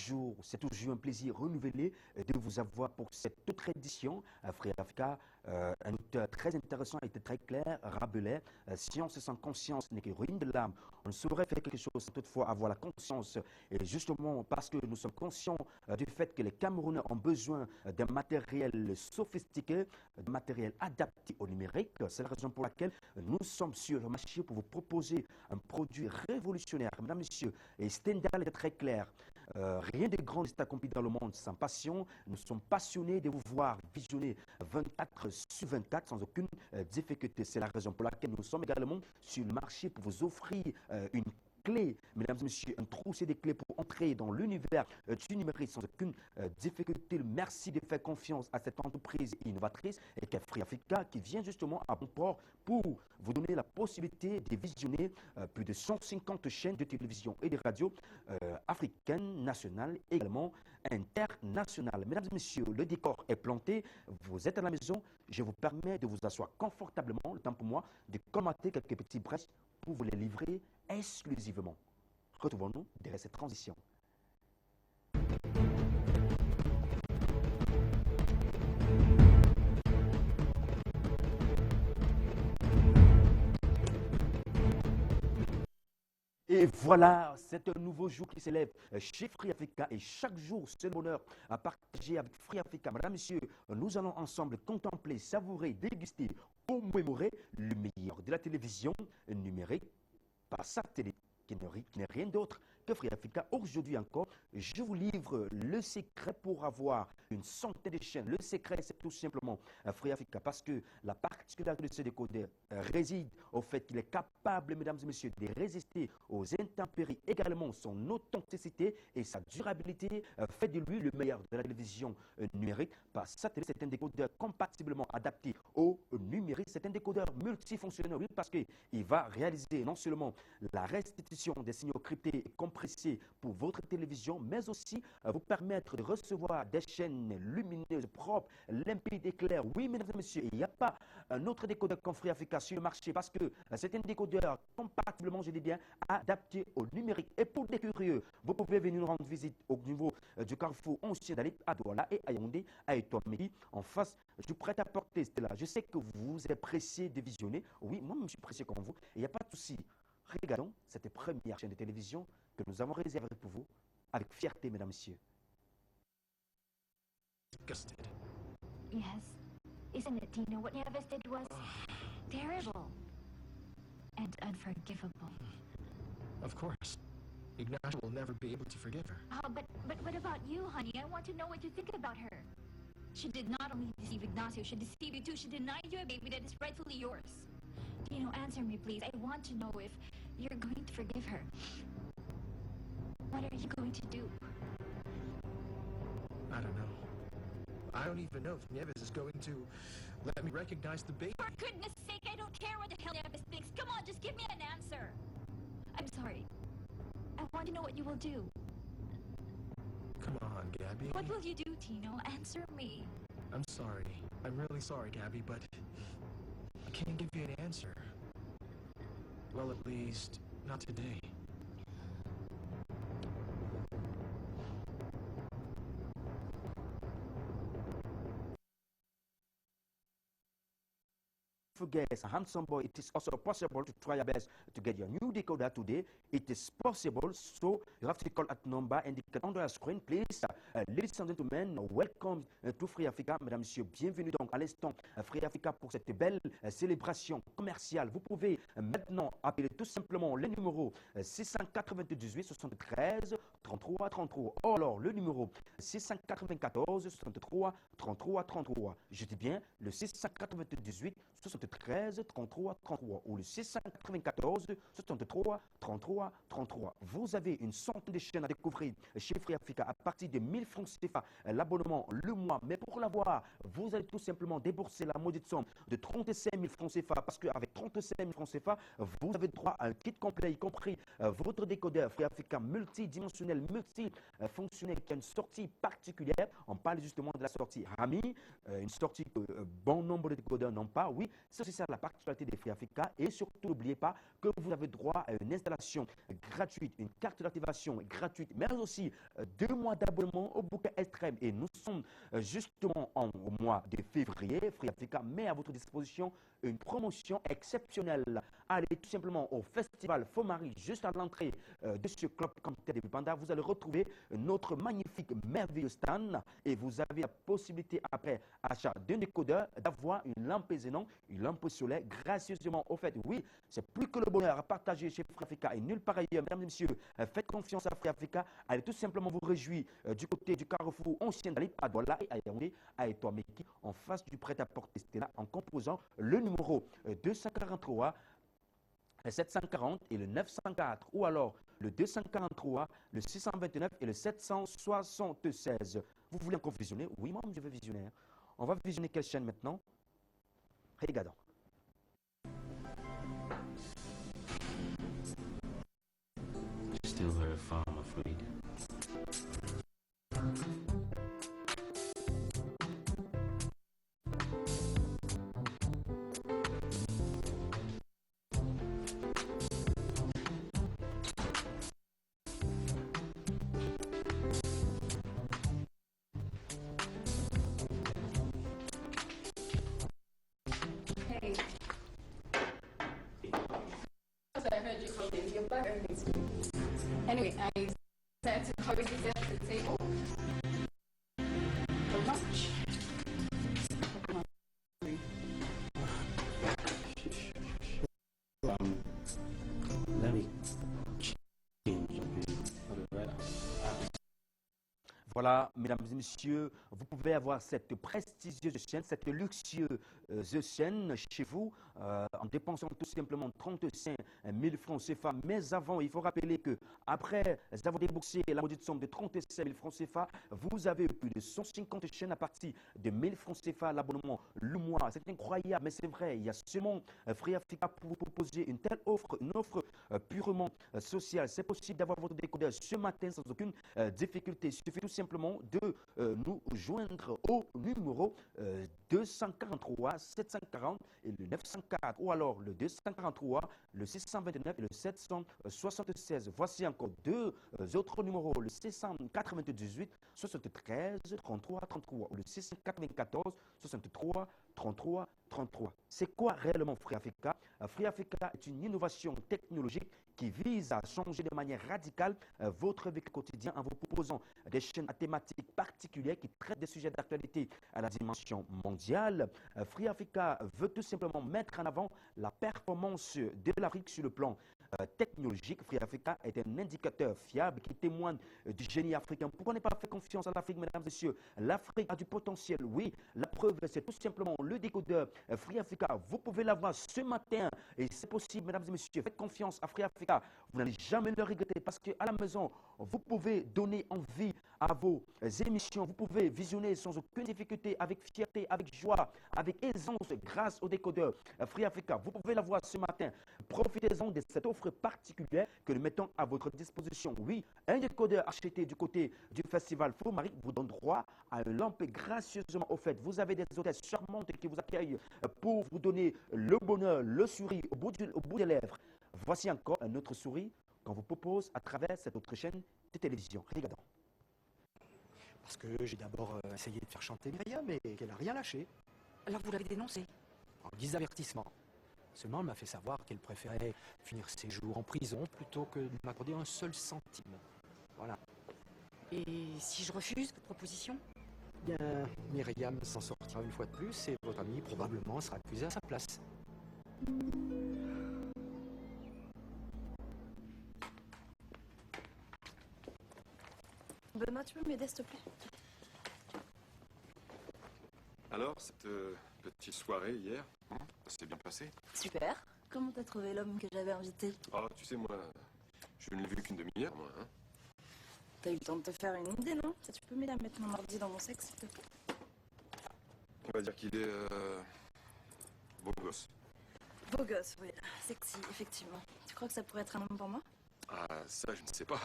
toujours, c'est toujours un plaisir renouvelé de vous avoir pour cette autre édition. Frère Africa, un auteur très intéressant, était très clair, Rabelais, science sans conscience n'est que ruine de l'âme. On ne saurait faire quelque chose sans toutefois avoir la conscience. Et justement, parce que nous sommes conscients du fait que les Camerounais ont besoin d'un matériel sophistiqué, d'un matériel adapté au numérique, c'est la raison pour laquelle nous sommes sur le marché pour vous proposer un produit révolutionnaire. Mesdames, Messieurs, et Stendhal est très clair. Rien de grand n'est accompli dans le monde sans passion. Nous sommes passionnés de vous voir visionner 24 sur 24 sans aucune difficulté. C'est la raison pour laquelle nous sommes également sur le marché pour vous offrir une clé, mesdames et messieurs, un trousseau de clés pour entrer dans l'univers du numérique sans aucune difficulté. Merci de faire confiance à cette entreprise innovatrice et qui est Free Africa, qui vient justement à bon port pour vous donner la possibilité de visionner plus de 150 chaînes de télévision et de radio africaines, nationales, également internationales. Mesdames et messieurs, le décor est planté, vous êtes à la maison, je vous permets de vous asseoir confortablement, le temps pour moi de commenter quelques petits brèches pour vous les livrer exclusivement. Retrouvons-nous derrière cette transition. Et voilà, c'est un nouveau jour qui s'élève chez Free Africa et chaque jour, c'est le bonheur à partager avec Free Africa. Mesdames, Messieurs, nous allons ensemble contempler, savourer, déguster, commémorer le meilleur de la télévision numérique par satellite, qui n'est rien d'autre que Free Africa. Aujourd'hui encore, je vous livre le secret pour avoir une centaine de chaînes. Le secret, c'est tout simplement Free Africa, parce que la particularité de ce décodeur réside au fait qu'il est capable, mesdames et messieurs, de résister aux intempéries. Également, son authenticité et sa durabilité fait de lui le meilleur de la télévision numérique par satellite. C'est un décodeur compatiblement adapté au numérique. C'est un décodeur multifonctionnel, oui, parce qu'il va réaliser non seulement la restitution des signaux cryptés et compressés pour votre télévision, mais aussi vous permettre de recevoir des chaînes lumineuses, propres, limpides et claires. Oui, mesdames et messieurs, il n'y a pas un autre décodeur comme Free Africa sur le marché parce que c'est un décodeur compatiblement, je dis bien, adapté au numérique. Et pour des curieux, vous pouvez venir nous rendre visite au niveau du carrefour ancien d'Alip, à Douala et à Yaoundé, à Etomedi, en face du prêt-à-porter. Là. Je sais que vous êtes pressé de visionner. Oui, moi, je suis pressé comme vous. Et il n'y a pas de souci. Regardons cette première chaîne de télévision que nous avons réservée pour vous avec fierté, mesdames et messieurs. Disgusted. Yes. Isn't it, Dino? What Nieves did was terrible and unforgivable. Of course. Ignacio will never be able to forgive her. Oh, but what about you, honey? I want to know what you think about her. She did not only deceive Ignacio, she deceived you too. She denied you a baby that is rightfully yours. Dino, answer me, please. I want to know if you're going to forgive her. What are you going to do? I don't know. I don't even know if Nieves is going to let me recognize the baby. For goodness sake, I don't care what the hell Nieves thinks. Come on, just give me an answer. I'm sorry. I want to know what you will do. Come on, Gabby. What will you do, Tino? Answer me. I'm sorry. I'm really sorry, Gabby, but I can't give you an answer. Well, at least, not today. Forget, a handsome boy, it is also possible to try your best to get your new decoder today. It is possible, so you have to call at number indicated on the screen, please. Ladies and gentlemen, welcome to Free Africa. Mesdames, Messieurs, bienvenue donc à l'instant Free Africa pour cette belle célébration commerciale. Vous pouvez maintenant appeler tout simplement le numéro 698 73 33 33. Alors, le numéro 694 63 33 33. Je dis bien le 698 73 33 33 ou le 694 63 33 33. Vous avez une centaine de chaînes à découvrir chez Free Africa à partir de 1000 francs CFA l'abonnement le mois. Mais pour l'avoir, vous allez tout simplement débourser la maudite somme de 35 000 francs CFA parce qu'avec 35 000 francs CFA, vous avez droit à un kit complet, y compris votre décodeur Free Africa multidimensionnel, multifonctionnel qui a une sortie particulière. On parle justement de la sortie Rami, une sortie que bon nombre de décodeurs n'ont pas. Oui, C'est ça la particularité des Free Africa. Et surtout, n'oubliez pas que vous avez droit à une installation gratuite, une carte d'activation gratuite, mais aussi 2 mois d'abonnement au bouquet extrême. Et nous sommes justement au mois de février. Free Africa met à votre disposition une promotion exceptionnelle. Allez tout simplement au festival Fomari, juste à l'entrée de ce club communautaire de Panda. Vous allez retrouver notre magnifique, merveilleux stand et vous avez la possibilité, après achat d'un décodeur, d'avoir une lampe Zénon, une lampe solaire gracieusement offerte. Oui, c'est plus que le bonheur à partager chez Free Africa et nulle part ailleurs. Mesdames et messieurs, faites confiance à Free Africa. Allez tout simplement vous réjouir du côté du carrefour ancien d'Ali Padola et à Yaoundé, à Etoameki, en face du prêt-à-porter Stella, en composant le numéro 243 740 et le 904, ou alors le 243, le 629 et le 776. Vous voulez encore visionner? Oui, moi, je veux visionner. On va visionner quelle chaîne maintenant? Regardons. Still very far, I'm afraid. Hey. I heard you called in. You're back early. Anyway, I said to cover this at the table for lunch. Let me change a bit. Alright. Voilà, mesdames et messieurs, vous pouvez avoir cette prestigieuse chaîne, cette luxueuse chaîne chez vous en dépensant tout simplement 35 000 francs CFA. Mais avant, il faut rappeler que après avoir déboursé la maudite somme de 35 000 francs CFA, vous avez plus de 150 chaînes à partir de 1 000 francs CFA l'abonnement le mois. C'est incroyable, mais c'est vrai. Il y a seulement Free Africa pour vous proposer une telle offre, une offre purement sociale. C'est possible d'avoir votre décodeur ce matin sans aucune difficulté. Il suffit tout simplement de nous joindre au numéro 243 740 et le 904, ou alors le 243, le 629 et le 776. Voici encore deux autres numéros, le 698 73 33 33 ou le 694 63 33 33. C'est quoi réellement Free Africa? Free Africa est une innovation technologique qui vise à changer de manière radicale votre vécu quotidien en vous proposant des chaînes à thématiques particulières qui traitent des sujets d'actualité à la dimension mondiale. Free Africa veut tout simplement mettre en avant la performance de l'Afrique sur le plan technologique. Free Africa est un indicateur fiable qui témoigne du génie africain. Pourquoi ne pas faire confiance à l'Afrique, mesdames et messieurs? L'Afrique a du potentiel, oui. La preuve, c'est tout simplement le décodeur Free Africa. Vous pouvez l'avoir ce matin et c'est possible, mesdames et messieurs. Faites confiance à Free Africa. Vous n'allez jamais le regretter parce qu'à la maison, vous pouvez donner envie à vos émissions. Vous pouvez visionner sans aucune difficulté, avec fierté, avec joie, avec aisance, grâce au décodeur Free Africa. Vous pouvez l'avoir ce matin. Profitez-en de cette offre particulière que nous mettons à votre disposition. Oui, un décodeur acheté du côté du festival Fomari vous donne droit à une lampe gracieusement offerte. Vous avez des hôtesses charmantes qui vous accueillent pour vous donner le bonheur, le sourire au bout des lèvres. Voici encore un autre sourire qu'on vous propose à travers cette autre chaîne de télévision. Regardons. Parce que j'ai d'abord essayé de faire chanter Myriam, mais qu'elle n'a rien lâché. Alors vous l'avez dénoncé? En guise d'avertissement. Seulement, elle m'a fait savoir qu'elle préférait finir ses jours en prison plutôt que de m'accorder un seul centime. Voilà. Et si je refuse votre proposition? Bien, Myriam s'en sortira une fois de plus et votre ami probablement sera accusé à sa place. Benoît, tu peux m'aider s'il te plaît? Alors, cette petite soirée hier, ça s'est bien passé? Super. Comment t'as trouvé l'homme que j'avais invité? Oh, tu sais, moi, je ne l'ai vu qu'une demi-heure, moi. Hein. T'as eu le temps de te faire une idée, non? Ça, tu peux m'aider à mettre mon ordi dans mon sexe, s'il te plaît? On va dire qu'il est beau gosse. Beau gosse, oui. Sexy, effectivement. Tu crois que ça pourrait être un homme pour moi? Ah, ça, je ne sais pas.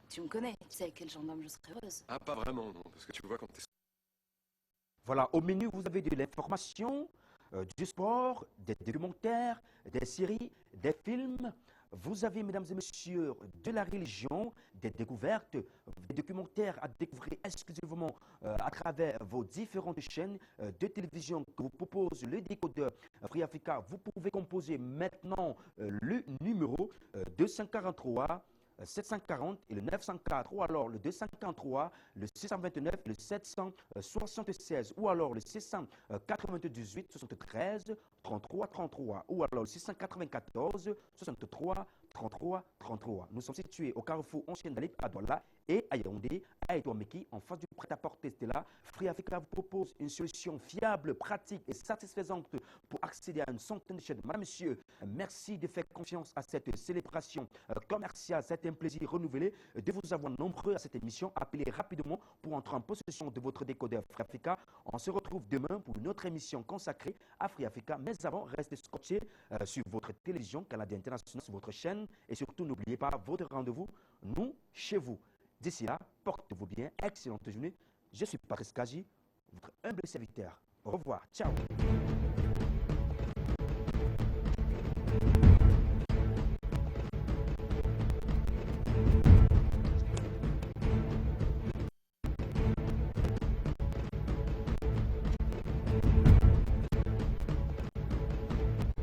Tu me connais, tu sais avec quel genre d'homme je serais heureuse. Ah, pas vraiment, non. Parce que tu vois, quand t'es... Voilà, au menu, vous avez de l'information, du sport, des documentaires, des séries, des films. Vous avez, mesdames et messieurs, de la religion, des découvertes, des documentaires à découvrir exclusivement à travers vos différentes chaînes de télévision que vous propose le décodeur Free Africa. Vous pouvez composer maintenant le numéro 243 740 et le 904, ou alors le 243, le 629, le 776, ou alors le 698 73 33 33, ou alors le 694 63 33 33. Nous sommes situés au carrefour Ancienne Dalip à Douala et à Yaoundé, à Edouameki, en face du prêt-à-porter Stella. Free Africa vous propose une solution fiable, pratique et satisfaisante pour accéder à une centaine de chaînes. Madame, monsieur, merci de faire confiance à cette célébration commerciale. C'est un plaisir renouvelé de vous avoir nombreux à cette émission. Appelez rapidement pour entrer en possession de votre décodeur Free Africa. On se retrouve demain pour une autre émission consacrée à Free Africa. Mais avant, restez scotchés sur votre télévision Canada International, sur votre chaîne. Et surtout, n'oubliez pas votre rendez-vous, nous, chez vous. D'ici là, portez-vous bien. Excellente journée. Je suis Patrice Kaji, votre humble serviteur. Au revoir. Ciao.